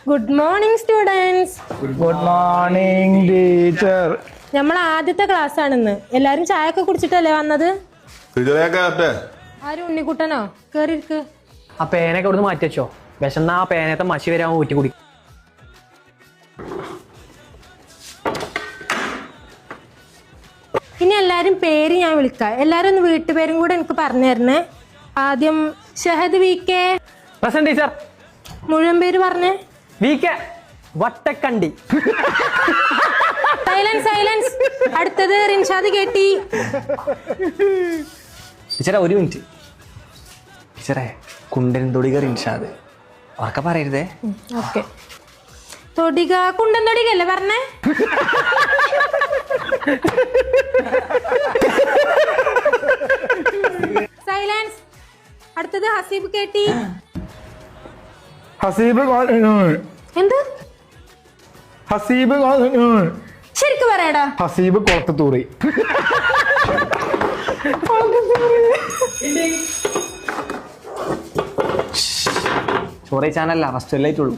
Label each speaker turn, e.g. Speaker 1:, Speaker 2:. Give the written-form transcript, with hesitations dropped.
Speaker 1: Good morning students.
Speaker 2: Good morning teacher.
Speaker 1: നമ്മൾ ആദ്യത്തെ class ആണെന്ന്. എല്ലാരും ചായ ഒക്കെ കുടിച്ചിട്ടല്ലേ വന്നത്? ആരും ഉണ്ണിക്കുട്ടനോ? കേറിയിരിക്ക്.
Speaker 3: ആ പേനൊക്കെ ഇവിടുന്ന് മാറ്റി വെച്ചോ. വിശന്നാ ആ പേനത്തെ മഷി വരാൻ ഊറ്റി കുടി.
Speaker 1: ഇനി എല്ലാരും പേര് ഞാൻ വിളിക്കാം. എല്ലാരും ഒന്ന് വീട്ടുപേരും കൂടെ എനിക്ക് പറഞ്ഞു തരണേ. ആദ്യം Shahad V K.
Speaker 3: Present teacher.
Speaker 1: മുഴുവൻ പേര് പറഞ്ഞേ.
Speaker 3: V K Vattakkandi.
Speaker 1: Silence silence. അടുത്തത് റിൻഷാദ് കേട്ടി.
Speaker 3: ടീച്ചറെ ഒരു മിനിറ്റ്. ടീച്ചറെ കുണ്ടൻ തൊടിക റിൻഷാദ് ഉറക്കെ പറയരുതേ.
Speaker 1: ഓക്കെ. തൊടിക കുണ്ടൻ തൊടികല്ലേ പറഞ്ഞേ? സൈലൻസ്. അടുത്തത് ഹസീബ് കേട്ടി.
Speaker 2: ഹസീബ്
Speaker 1: എന്ത്?
Speaker 2: ഹസീബ്
Speaker 1: ശരിക്കും പറയടാ.
Speaker 2: ഹസീബ് കുളത്ത് തൂറി.
Speaker 3: ചോറ ചാനല്ല ഫസ്റ്റ് ലൈറ്റ് ഉള്ളൂ.